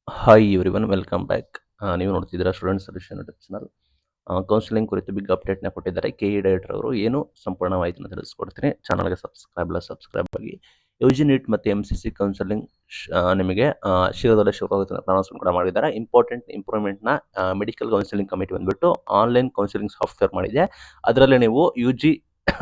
Hi everyone welcome back. ನೀವು ನೋಡ್ತಿದ್ದೀರಾ student solution YouTube channel. Counselling ಕುರಿತು ಬಿಗ್ ಅಪ್ಡೇಟ್ನ ಕೊಟ್ಟಿದ್ದಾರೆ ಕೆಇ ಡೈರೆಕ್ಟರ್ ಅವರು. ಏನು ಸಂಪೂರ್ಣ ಮಾಹಿತಿನ ತಿಳಿಸ್ಕೊಡ್ತೀನಿ. ಚಾನಲ್ಗೆ ಸಬ್ಸ್ಕ್ರೈಬ್ ಆಗಿ. ಯು ಜಿ ನೀಟ್ ಮತ್ತು ಎಮ್ ಸಿ ಸಿ ಕೌನ್ಸಿಲಿಂಗ್ ನಿಮಗೆ ಶೀಘ್ರದಲ್ಲೇ ಶುರುವಾಗುತ್ತೆ ಅಂತ ಅನೌನ್ಸ್ಮೆಂಟ್ ಕೂಡ ಮಾಡಿದ್ದಾರೆ. ಇಂಪಾರ್ಟೆಂಟ್ ಇಂಪ್ರೂವ್ಮೆಂಟ್ನ ಮೆಡಿಕಲ್ ಕೌನ್ಸಿಲಿಂಗ್ ಕಮಿಟಿ ಬಂದುಬಿಟ್ಟು ಆನ್ಲೈನ್ ಕೌನ್ಸಿಲಿಂಗ್ ಸಾಫ್ಟ್ವೇರ್ ಮಾಡಿದೆ. ಅದರಲ್ಲಿ ನೀವು ಯು ಜಿ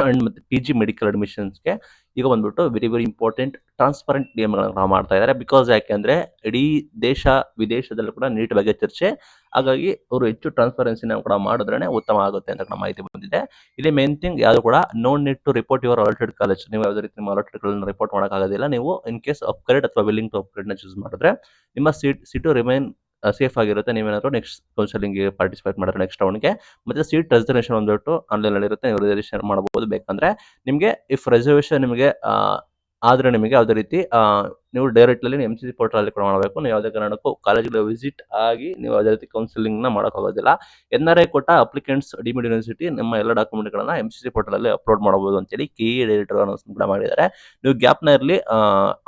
ಅಂಡ್ ಮತ್ತು ಪಿ ಜಿ ಮೆಡಿಕಲ್ ಅಡ್ಮಿಷನ್ಸ್ಗೆ ಈಗ ಬಂದ್ಬಿಟ್ಟು ವೆರಿ ವೆರಿ ಇಂಪಾರ್ಟೆಂಟ್ ಟ್ರಾನ್ಸ್ಪರೆಂಟ್ ನಿಯಮಗಳನ್ನು ನಾವು ಮಾಡ್ತಾ ಇದ್ದಾರೆ. ಬಿಕಾಸ್ ಯಾಕೆಂದರೆ ಇಡೀ ದೇಶ ವಿದೇಶದಲ್ಲೂ ಕೂಡ ನೀಟ್ ಬಗ್ಗೆ ಚರ್ಚೆ. ಹಾಗಾಗಿ ಅವರು ಹೆಚ್ಚು ಟ್ರಾನ್ಸ್ಪರೆನ್ಸಿನ ಕೂಡ ಮಾಡಿದ್ರೇ ಉತ್ತಮ ಆಗುತ್ತೆ ಅಂತ ಮಾಹಿತಿ ಬಂದಿದೆ. ಇಲ್ಲಿ ಮೇನ್ ಥಿಂಗ್ ಯಾವುದು ಕೂಡ no need to report your allotted college. ನೀವು ಯಾವುದೇ ರೀತಿ ನಿಮ್ಮ ಅಲಾಟೆಡ್ಗಳನ್ನು ರಿಪೋರ್ಟ್ ಮಾಡೋಕ್ಕಾಗೋದಿಲ್ಲ. ನೀವು ಇನ್ ಕೇಸ್ ಅಪ್ಗ್ರೇಡ್ ಅಥವಾ ವಿಲ್ಲಿಂಗ್ ಟು ಅಪ್ಗ್ರೇಡ್ನ ಚೂಸ್ ಮಾಡಿದ್ರೆ ನಿಮ್ಮ ಸೀಟು ರಿಮೈನ್ ಸೇಫ್ ಆಗಿರುತ್ತೆ. ನೀವೇನಾದರೂ ನೆಕ್ಸ್ಟ್ ಕೌನ್ಸಿಲಿಂಗ್ಗೆ ಪಾರ್ಟಿಸಿಪೇಟ್ ಮಾಡಿದ್ರೆ ನೆಕ್ಸ್ಟ್ ರೌಂಡ್ಗೆ. ಮತ್ತು ಸೀಟ್ ರಿಸರ್ವೇಷನ್ ಬಂದ್ಬಿಟ್ಟು ಆನ್ಲೈನಲ್ಲಿ ಇರುತ್ತೆ. ನೀವು ರಿಸರ್ವೇಷನ್ ಮಾಡಬಹುದು. ಬೇಕಂದರೆ ನಿಮಗೆ ಇಫ್ ರಿಸರ್ವೇಷನ್ ನಿಮಗೆ ಆದರೆ ನಿಮಗೆ ಯಾವುದೇ ರೀತಿ ನೀವು ಡೈರೆಕ್ಟ್ಲಿ ಎಮ್ ಸಿ ಸಿ ಪೋರ್ಟಲಲ್ಲಿ ಕೂಡ ಮಾಡಬೇಕು. ನೀವು ಯಾವುದೇ ಕಾರಣಕ್ಕೂ ಕಾಲೇಜ್ಗೆ ವಿಸಿಟ್ ಆಗಿ ನೀವು ಯಾವುದೇ ರೀತಿ ಕೌನ್ಸಿಲಿಂಗ್ನ ಮಾಡೋಕ್ಕಾಗೋದಿಲ್ಲ. ಎನ್ ಆರ್ ಐ ಕೊಟ್ಟ ಅಪ್ಲಿಕೆಂಟ್ಸ್ ಡೀಮ್ಡ್ ಯೂನಿವರ್ಸಿಟಿ ನಮ್ಮ ಎಲ್ಲ ಡಾಕ್ಯುಮೆಂಟ್ಗಳನ್ನು ಎಮ್ ಸಿ ಸಿ ಪೋರ್ಟಲಲ್ಲಿ ಅಪ್ಲೋಡ್ ಮಾಡಬಹುದು ಅಂತೇಳಿ ಕೆಇ ಡೈರೆಕ್ಟರ್ ಅನೌನ್ಸ್ಮೆಂಟ್ ಕೂಡ ಮಾಡಿದ್ದಾರೆ. ನೀವು ಗ್ಯಾಪ್ನ ಇರಲಿ.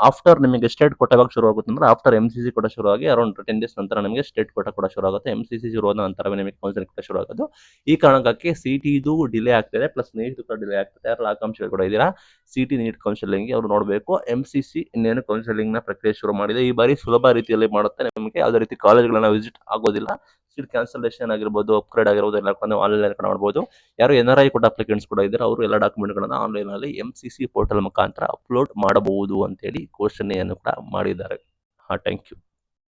ಆಫ್ಟರ್ ನಿಮಗೆ ಸ್ಟೇಟ್ ಕೋಟ ಯಾವಾಗ ಶುರು ಆಗುತ್ತೆ ಅಂದರೆ ಆಫ್ಟರ್ ಎಮ್ ಸಿ ಸಿ ಕೂಡ ಶುರುವಾಗಿ ಅರೌಂಡ್ 10 ಡೇಸ್ ನಂತರ ನಿಮಗೆ ಸ್ಟೇಟ್ ಕೋಟ ಕೂಡ ಶುರು ಆಗುತ್ತೆ. ಎಮ್ ಸಿ ಸಿ ಶುರುವಾದ ನಂತರವೇ ನಿಮಗೆ ಕೌನ್ಸಿಲಿಂಗ್ ಕೂಡ ಶುರು ಆಗೋದು. ಈ ಕಾರಣಕ್ಕಾಗಿ ಸಿ ಟಿ ಇದು ಡಿಲೇ ಆಗ್ತಿದೆ, ಪ್ಲಸ್ ನೀಟ್ ಕೂಡ ಡಿಲೇ ಆಗ್ತಿದೆ. ಯಾರು ಆಕಾಂಕ್ಷಿಗಳು ಕೂಡ ಇದ್ದೀರಾ ಸಿ ಟಿ ನೀಟ್ ಕೌನ್ಸಿಲಿಂಗ್ಗೆ ಅವರು ನೋಡಬೇಕು. ಎಮ್ ಸಿ ಸಿ ಇನ್ನೇನು ಕೌನ್ಸಿಲಿಂಗ್ನ ಪ್ರಕ್ರಿಯೆ ಶುರು ಮಾಡಿದೆ. ಈ ಬಾರಿ ಸುಲಭ ರೀತಿಯಲ್ಲಿ ಮಾಡುತ್ತೆ. ನಿಮಗೆ ಯಾವುದೇ ರೀತಿ ಕಾಲೇಜ್ಗಳನ್ನ ವಿಸಿಟ್ ಆಗೋದಿಲ್ಲ. ಸೀಟ್ ಕ್ಯಾನ್ಸಲೇಷನ್ ಆಗಿರ್ಬೋದು, ಅಪ್ಗ್ರೇಡ್ ಆಗಿರ್ಬೋದು, ಎಲ್ಲ ಕೂಡ ಆನ್ಲೈನ್ ಕೂಡ ಮಾಡ್ಬೋದು. ಯಾರು ಎನ್ ಆರ್ ಐ ಕೂಡ ಅಪ್ಲಿಕೆಂಟ್ಸ್ ಕೂಡ ಇದ್ದಾರೆ ಅವರು ಎಲ್ಲ ಡಾಕ್ಯುಮೆಂಟ್ಗಳನ್ನು ಆನ್ಲೈನಲ್ಲಿ ಎಮ್ ಸಿ ಸಿ ಪೋರ್ಟಲ್ ಮುಖಾಂತರ ಅಪ್ಲೋಡ್ ಮಾಡಬಹುದು ಅಂತೇಳಿ ಘೋಷಣೆಯನ್ನು ಕೂಡ ಮಾಡಿದ್ದಾರೆ. Thank you.